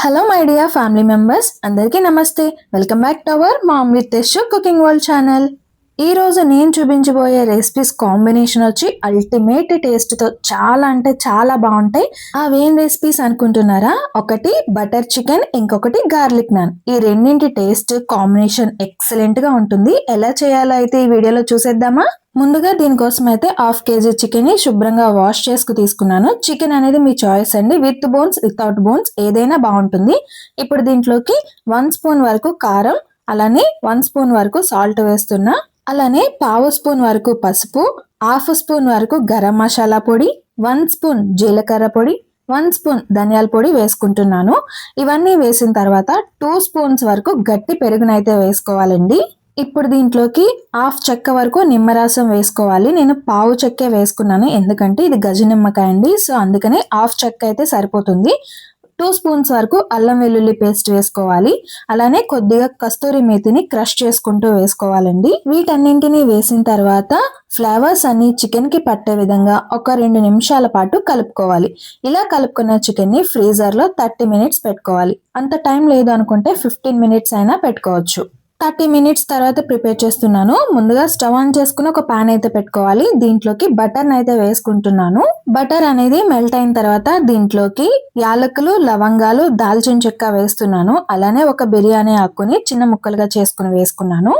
Hello my dear family members, అందరికీ నమస్తే. Welcome back to our mom with Teshu cooking world channel. ఈ రోజు నేను చూపించబోయే రెసిపీస్ కాంబినేషన్ వచ్చి అల్టిమేట్ టేస్ట్తో చాలా అంటే చాలా బాగుంటాయి. అవేం రెసిపీస్ అనుకుంటున్నారా? ఒకటి బటర్ చికెన్, ఇంకొకటి గార్లిక్ నాన్. ఈ రెండింటి టేస్ట్ కాంబినేషన్ ఎక్సలెంట్ గా ఉంటుంది. ఎలా చేయాలో అయితే ఈ వీడియోలో చూసేద్దామా? ముందుగా దీనికోసం అయితే 1/2 kg చికెన్ ని శుభ్రంగా వాష్ చేసుకు తీసుకున్నాను. చికెన్ అనేది మీ చాయిస్ అండి, విత్ బోన్స్ వితౌట్ బోన్స్ ఏదైనా బాగుంటుంది. ఇప్పుడు దీంట్లోకి 1 స్పూన్ వరకు కారం, అలానే 1 స్పూన్ వరకు సాల్ట్ వేస్తున్నా. అలానే 1/2 స్పూన్ వరకు పసుపు, 1/2 స్పూన్ వరకు గరం మసాలా పొడి, 1 స్పూన్ జీలకర్ర పొడి, 1 స్పూన్ ధనియాల పొడి వేసుకుంటున్నాను. ఇవన్నీ వేసిన తర్వాత 2 స్పూన్స్ వరకు గట్టి పెరుగునైతే వేసుకోవాలండి. ఇప్పుడు దీంట్లోకి 1/2 చెక్క వరకు నిమ్మరసం వేసుకోవాలి. నేను 1/2 చెక్కే వేసుకున్నాను, ఎందుకంటే ఇది గజ నిమ్మకాయ అండి. సో అందుకనే 1/2 చెక్క అయితే సరిపోతుంది. 2 స్పూన్స్ వరకు అల్లం వెల్లుల్లి పేస్ట్ వేసుకోవాలి. అలానే కొద్దిగా కస్తూరి మేతిని క్రష్ చేసుకుంటూ వేసుకోవాలండి. వీటన్నింటినీ వేసిన తర్వాత ఫ్లేవర్స్ అన్ని చికెన్ కి పట్టే విధంగా ఒక 2 నిమిషాల పాటు కలుపుకోవాలి. ఇలా కలుపుకున్న చికెన్ ని ఫ్రీజర్ లో 30 మినిట్స్ పెట్టుకోవాలి. అంత టైం లేదు అనుకుంటే 15 మినిట్స్ అయినా పెట్టుకోవచ్చు. 30 మినిట్స్ తర్వాత ప్రిపేర్ చేస్తున్నాను. ముందుగా స్టవ్ ఆన్ చేసుకుని ఒక పాన్ అయితే పెట్టుకోవాలి. దీంట్లోకి బటర్ అయితే వేసుకుంటున్నాను. బటర్ అనేది మెల్ట్ అయిన తర్వాత దీంట్లోకి యాలకులు, లవంగాలు, దాల్చిన చెక్క వేస్తున్నాను. అలానే ఒక బిర్యానీ ఆకుని చిన్న ముక్కలుగా చేసుకుని వేసుకున్నాను.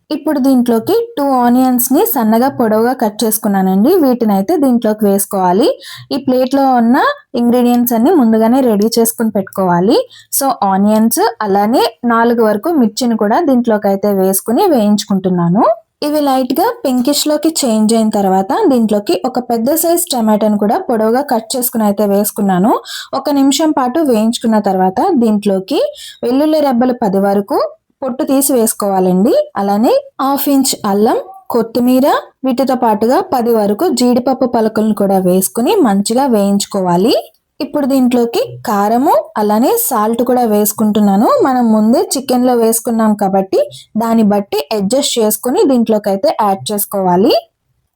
ఇప్పుడు దీంట్లోకి 2 ఆనియన్స్ ని సన్నగా పొడవుగా కట్ చేసుకున్నానండి. వీటిని అయితే దీంట్లోకి వేసుకోవాలి. ఈ ప్లేట్ లో ఉన్న ఇంగ్రీడియంట్స్ అన్ని ముందుగానే రెడీ చేసుకుని పెట్టుకోవాలి. సో ఆనియన్స్, అలానే 4 వరకు మిర్చిని కూడా దీంట్లోకి అయితే వేసుకుని వేయించుకుంటున్నాను. ఇవి లైట్ గా పింకిష్ లోకి చేంజ్ అయిన తర్వాత దీంట్లోకి ఒక పెద్ద సైజ్ టమాటాను కూడా పొడవుగా కట్ చేసుకుని అయితే వేసుకున్నాను. 1 నిమిషం పాటు వేయించుకున్న తర్వాత దీంట్లోకి వెల్లుల్లి రెబ్బలు 10 వరకు పొట్టు తీసి వేసుకోవాలండి. అలానే 1/2 ఇంచ్ అల్లం, కొత్తిమీర, వీటితో పాటుగా 10 వరకు జీడిపప్పు పలుకులను కూడా వేసుకుని మంచిగా వేయించుకోవాలి. ఇప్పుడు దీంట్లోకి కారము, అలానే సాల్ట్ కూడా వేసుకుంటున్నాను. మనం ముందే చికెన్ లో వేసుకున్నాం కాబట్టి దాన్ని బట్టి అడ్జస్ట్ చేసుకుని దీంట్లోకి అయితే యాడ్ చేసుకోవాలి.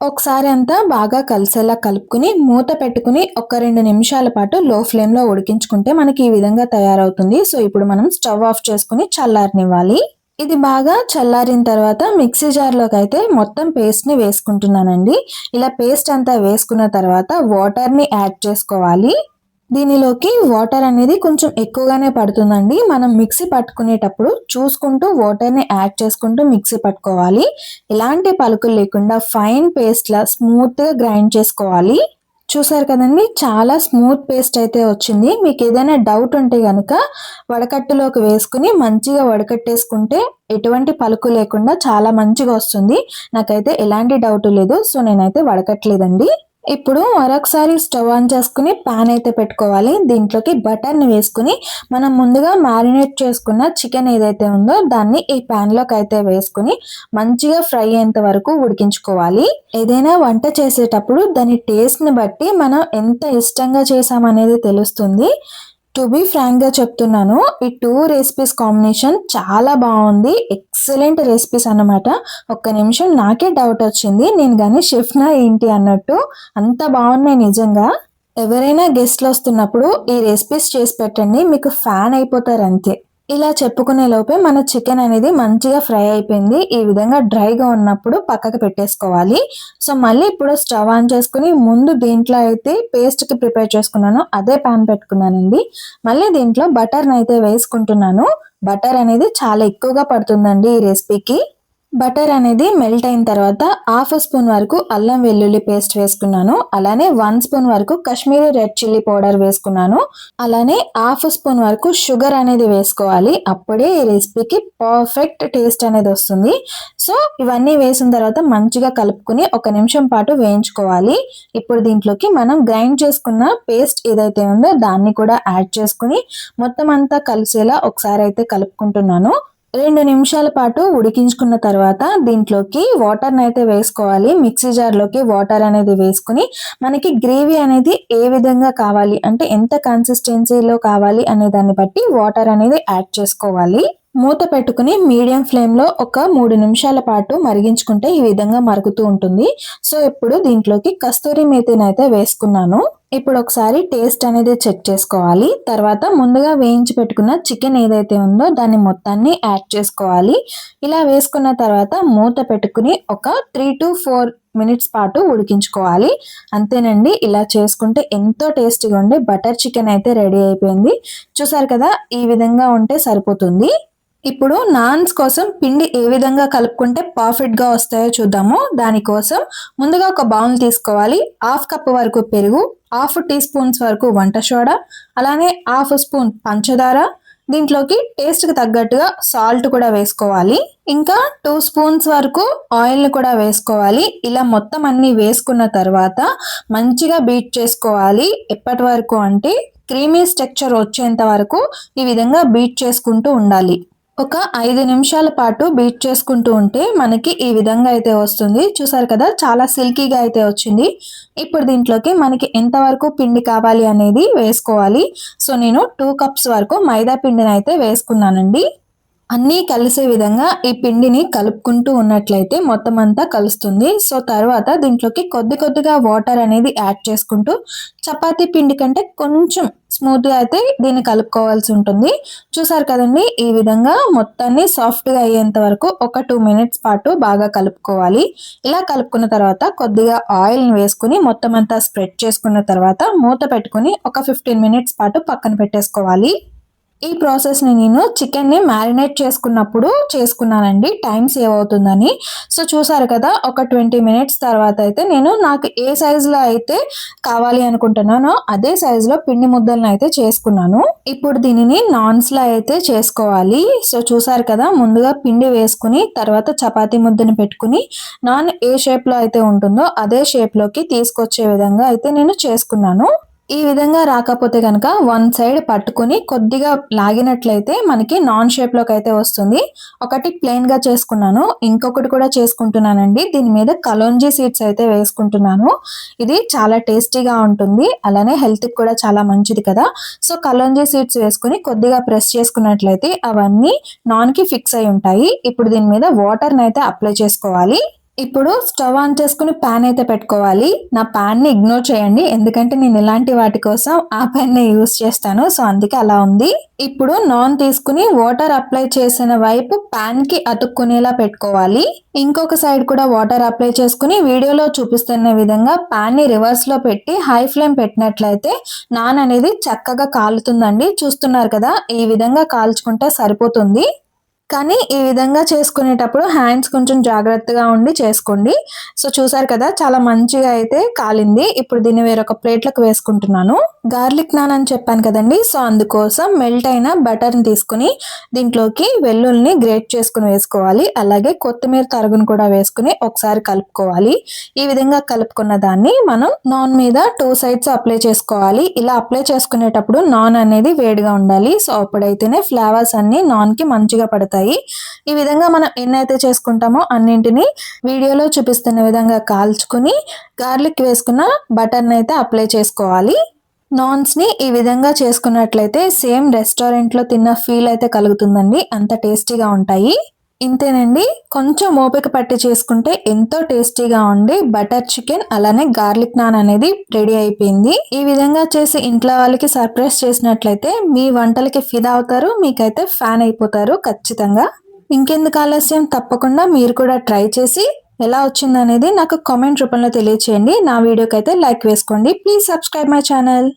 ఒకసారి అంతా బాగా కలిసేలా కలుపుకుని మూత పెట్టుకుని ఒక 2 నిమిషాల పాటు లో ఫ్లేమ్ లో ఉడికించుకుంటే మనకి ఈ విధంగా తయారవుతుంది. సో ఇప్పుడు మనం స్టవ్ ఆఫ్ చేసుకుని చల్లారనివ్వాలి. ఇది బాగా చల్లారిన తర్వాత మిక్సీ జార్ లోకి అయితే మొత్తం పేస్ట్ ని వేసుకుంటున్నానండి. ఇలా పేస్ట్ అంతా వేసుకున్న తర్వాత వాటర్ ని యాడ్ చేసుకోవాలి. దీనిలోకి వాటర్ అనేది కొంచెం ఎక్కువగానే పడుతుందండి. మనం మిక్సీ పట్టుకునేటప్పుడు చూసుకుంటూ వాటర్ ని యాడ్ చేసుకుంటూ మిక్సీ పట్టుకోవాలి. ఎలాంటి పలుకులు లేకుండా ఫైన్ పేస్ట్ లా స్మూత్ గా గ్రైండ్ చేసుకోవాలి. చూసారు కదండి, చాలా స్మూత్ పేస్ట్ అయితే వచ్చింది. మీకు ఏదైనా డౌట్ ఉంటే గనుక వడకట్టులోకి వేసుకుని మంచిగా వడకట్టేసుకుంటే ఎటువంటి పలుకు లేకుండా చాలా మంచిగా వస్తుంది. నాకైతే ఎలాంటి డౌట్ లేదు, సో నేనైతే వడకట్లేదండి. ఇప్పుడు మరొకసారి స్టవ్ ఆన్ చేసుకుని పాన్ అయితే పెట్టుకోవాలి. దీంట్లోకి బటర్ ని వేసుకుని మనం ముందుగా మ్యారినేట్ చేసుకున్న చికెన్ ఏదైతే ఉందో దాన్ని ఈ పాన్ లోకి అయితే వేసుకుని మంచిగా ఫ్రై అయ్యేంత వరకు ఉడికించుకోవాలి. ఏదైనా వంట చేసేటప్పుడు దాని టేస్ట్ ని బట్టి మనం ఎంత ఇష్టంగా చేసామనేది తెలుస్తుంది. టు బి ఫ్రాంక్ గా చెప్తున్నాను, ఈ 2 రెసిపీస్ కాంబినేషన్ చాలా బాగుంది. ఎక్సలెంట్ రెసిపీస్ అన్నమాట. 1 నిమిషం నాకే డౌట్ వచ్చింది, నేను కానీ షెఫ్నా ఏంటి అన్నట్టు. అంత బాగున్నాయి నిజంగా. ఎవరైనా గెస్ట్లు వస్తున్నప్పుడు ఈ రెసిపీస్ చేసి పెట్టండి, మీకు ఫ్యాన్ అయిపోతారు అంతే. ఇలా చెప్పుకునే లోపే మన చికెన్ అనేది మంచిగా ఫ్రై అయిపోయింది. ఈ విధంగా డ్రైగా ఉన్నప్పుడు పక్కకు పెట్టేసుకోవాలి. సో మళ్ళీ ఇప్పుడు స్టవ్ ఆన్ చేసుకుని ముందు దీంట్లో అయితే పేస్ట్ కి ప్రిపేర్ చేసుకున్నాను అదే పాన్ పెట్టుకున్నానండి. మళ్ళీ దీంట్లో బటర్ అయితే వేసుకుంటున్నాను. బటర్ అనేది చాలా ఎక్కువగా పడుతుందండి ఈ రెసిపీకి. బటర్ అనేది మెల్ట్ అయిన తర్వాత 1/2 స్పూన్ వరకు అల్లం వెల్లుల్లి పేస్ట్ వేసుకున్నాను. అలానే 1 స్పూన్ వరకు కాశ్మీరీ రెడ్ చిల్లీ పౌడర్ వేసుకున్నాను. అలానే 1/2 స్పూన్ వరకు షుగర్ అనేది వేసుకోవాలి. అప్పుడే ఈ రెసిపీకి పర్ఫెక్ట్ టేస్ట్ అనేది వస్తుంది. సో ఇవన్నీ వేసిన తర్వాత మంచిగా కలుపుకుని 1 నిమిషం పాటు వేయించుకోవాలి. ఇప్పుడు దీంట్లోకి మనం గ్రైండ్ చేసుకున్న పేస్ట్ ఏదైతే ఉందో దాన్ని కూడా యాడ్ చేసుకుని మొత్తం అంతా కలిసేలా ఒకసారి అయితే కలుపుకుంటున్నాను. 2 నిమిషాల పాటు ఉడికించుకున్న తర్వాత దీంట్లోకి వాటర్ అయితే వేసుకోవాలి. మిక్సీ జార్ లోకి వాటర్ అనేది వేసుకుని మనకి గ్రేవీ అనేది ఏ విధంగా కావాలి అంటే ఎంత కన్సిస్టెన్సీలో కావాలి అనే దాన్ని బట్టి వాటర్ అనేది యాడ్ చేసుకోవాలి. మూత పెట్టుకుని మీడియం ఫ్లేమ్లో ఒక 3 నిమిషాల పాటు మరిగించుకుంటే ఈ విధంగా మరుగుతూ ఉంటుంది. సో ఇప్పుడు దీంట్లోకి కస్తూరి మేతిని అయితే వేసుకున్నాను. ఇప్పుడు ఒకసారి టేస్ట్ అనేది చెక్ చేసుకోవాలి. తర్వాత ముందుగా వేయించి పెట్టుకున్న చికెన్ ఏదైతే ఉందో దాన్ని మొత్తాన్ని యాడ్ చేసుకోవాలి. ఇలా వేసుకున్న తర్వాత మూత పెట్టుకుని ఒక 3 to 4 మినిట్స్ పాటు ఉడికించుకోవాలి. అంతేనండి, ఇలా చేసుకుంటే ఎంతో టేస్టీగా ఉండే బటర్ చికెన్ అయితే రెడీ అయిపోయింది. చూసారు కదా, ఈ విధంగా ఉంటే సరిపోతుంది. ఇప్పుడు నాన్స్ కోసం పిండి ఏ విధంగా కలుపుకుంటే పర్ఫెక్ట్గా వస్తాయో చూద్దాము. దానికోసం ముందుగా ఒక బౌల్ తీసుకోవాలి. 1/2 కప్ వరకు పెరుగు, 1/2 టీ స్పూన్స్ వరకు వంట సోడా, అలానే 1/2 స్పూన్ పంచదార, దీంట్లోకి టేస్ట్కి తగ్గట్టుగా సాల్ట్ కూడా వేసుకోవాలి. ఇంకా 2 స్పూన్స్ వరకు ఆయిల్ని కూడా వేసుకోవాలి. ఇలా మొత్తం అన్ని వేసుకున్న తర్వాత మంచిగా బీట్ చేసుకోవాలి. ఎప్పటి వరకు అంటే క్రీమీ స్ట్రక్చర్ వచ్చేంత వరకు ఈ విధంగా బీట్ చేసుకుంటూ ఉండాలి. ఒక 5 నిమిషాల పాటు బీట్ చేసుకుంటూ ఉంటే మనకి ఈ విధంగా అయితే వస్తుంది. చూసారు కదా, చాలా సిల్కీగా అయితే వచ్చింది. ఇప్పుడు దీంట్లోకి మనకి ఎంతవరకు పిండి కావాలి అనేది వేసుకోవాలి. సో నేను 2 కప్స్ వరకు మైదా పిండిని అయితే వేసుకున్నానండి. అన్నీ కలిసే విధంగా ఈ పిండిని కలుపుకుంటూ ఉన్నట్లయితే మొత్తం అంతా కలుస్తుంది. సో తర్వాత దీంట్లోకి కొద్దిగా వాటర్ అనేది యాడ్ చేసుకుంటూ చపాతీ పిండి కంటే కొంచెం స్మూత్గా అయితే దీన్ని కలుపుకోవాల్సి ఉంటుంది. చూసారు కదండి, ఈ విధంగా మొత్తాన్ని సాఫ్ట్గా అయ్యేంత వరకు ఒక 2 మినిట్స్ పాటు బాగా కలుపుకోవాలి. ఇలా కలుపుకున్న తర్వాత కొద్దిగా ఆయిల్ని వేసుకుని మొత్తం అంతా స్ప్రెడ్ చేసుకున్న తర్వాత మూత పెట్టుకుని ఒక 15 మినిట్స్ పాటు పక్కన పెట్టేసుకోవాలి. ఈ ప్రాసెస్ని నేను చికెన్ని మ్యారినేట్ చేసుకున్నప్పుడు చేసుకున్నానండి, టైం సేవ్ అవుతుందని. సో చూసారు కదా, ఒక 20 మినిట్స్ తర్వాత అయితే నేను నాకు ఏ సైజులో అయితే కావాలి అనుకుంటున్నానో అదే సైజులో పిండి ముద్దలను అయితే చేసుకున్నాను. ఇప్పుడు దీనిని నాన్స్లో అయితే చేసుకోవాలి. సో చూసారు కదా, ముందుగా పిండి వేసుకుని తర్వాత చపాతీ ముద్దను పెట్టుకుని నాన్ ఏ షేప్లో అయితే ఉంటుందో అదే షేప్లోకి తీసుకొచ్చే విధంగా అయితే నేను చేసుకున్నాను. ఈ విధంగా రాకపోతే కనుక వన్ సైడ్ పట్టుకుని కొద్దిగా లాగినట్లయితే మనకి నాన్ షేప్లోకి అయితే వస్తుంది. ఒకటి ప్లెయిన్గా చేసుకున్నాను, ఇంకొకటి కూడా చేసుకుంటున్నానండి. దీని మీద కలోంజీ సీడ్స్ అయితే వేసుకుంటున్నాను. ఇది చాలా టేస్టీగా ఉంటుంది, అలానే హెల్త్కి కూడా చాలా మంచిది కదా. సో కలోంజీ సీడ్స్ వేసుకుని కొద్దిగా ప్రెస్ చేసుకున్నట్లయితే అవన్నీ నాన్కి ఫిక్స్ అయి ఉంటాయి. ఇప్పుడు దీని మీద వాటర్ని అయితే అప్లై చేసుకోవాలి. ఇప్పుడు స్టవ్ ఆన్ చేసుకుని ప్యాన్ అయితే పెట్టుకోవాలి. నా ప్యాన్ని ఇగ్నోర్ చేయండి, ఎందుకంటే నేను ఇలాంటి వాటి కోసం ఆ ప్యాన్ని యూస్ చేస్తాను. సో అందుకే అలా ఉంది. ఇప్పుడు నాన్ తీసుకుని వాటర్ అప్లై చేసిన వైపు ప్యాన్కి అతుక్కునేలా పెట్టుకోవాలి. ఇంకొక సైడ్ కూడా వాటర్ అప్లై చేసుకుని వీడియోలో చూపిస్తున్న విధంగా ప్యాన్ని రివర్స్లో పెట్టి హై ఫ్లేమ్ పెట్టినట్లయితే నాన్ అనేది చక్కగా కాలుతుందండి. చూస్తున్నారు కదా, ఈ విధంగా కాల్చుకుంటే సరిపోతుంది. కానీ ఈ విధంగా చేసుకునేటప్పుడు హ్యాండ్స్ కొంచెం జాగ్రత్తగా ఉండి చేసుకోండి. సో చూసారు కదా, చాలా మంచిగా అయితే కాలింది. ఇప్పుడు దీన్ని వేరొక ప్లేట్లకు వేసుకుంటున్నాను. గార్లిక్ నాన్ అని చెప్పాను కదండి, సో అందుకోసం మెల్ట్ అయిన బటర్ని తీసుకుని దీంట్లోకి వెల్లుల్ని గ్రేట్ చేసుకుని వేసుకోవాలి. అలాగే కొత్తిమీర తరుగును కూడా వేసుకుని ఒకసారి కలుపుకోవాలి. ఈ విధంగా కలుపుకున్న దాన్ని మనం నాన్ మీద 2 సైడ్స్ అప్లై చేసుకోవాలి. ఇలా అప్లై చేసుకునేటప్పుడు నాన్ అనేది వేడిగా ఉండాలి. సో అప్పుడైతేనే ఫ్లేవర్స్ అన్ని నాన్కి మంచిగా పడతాయి. ఈ విధంగా మనం ఎన్నైతే చేసుకుంటామో అన్నింటినీ వీడియోలో చూపిస్తున్న విధంగా కాల్చుకుని గార్లిక్ వేసుకున్న బటర్ని అయితే అప్లై చేసుకోవాలి. నాన్స్ని ఈ విధంగా చేసుకున్నట్లయితే సేమ్ రెస్టారెంట్లో తిన్న ఫీల్ అయితే కలుగుతుందండి, అంత టేస్టీగా ఉంటాయి. ఇంతేనండి, కొంచెం ఓపిక పట్టి చేసుకుంటే ఎంతో టేస్టీగా ఉండి బటర్ చికెన్ అలానే గార్లిక్ నాన్ అనేది రెడీ అయిపోయింది. ఈ విధంగా చేసి ఇంట్లో వాళ్ళకి సర్ప్రైజ్ చేసినట్లయితే మీ వంటలకి ఫిదా అవుతారు, మీకైతే ఫ్యాన్ అయిపోతారు ఖచ్చితంగా. ఇంకెందుకు ఆలస్యం, తప్పకుండా మీరు కూడా ట్రై చేసి ఎలా వచ్చిందనేది నాకు కామెంట్ రూపంలో తెలియచేయండి. నా వీడియోకి అయితే లైక్ వేసుకోండి. Please subscribe my channel.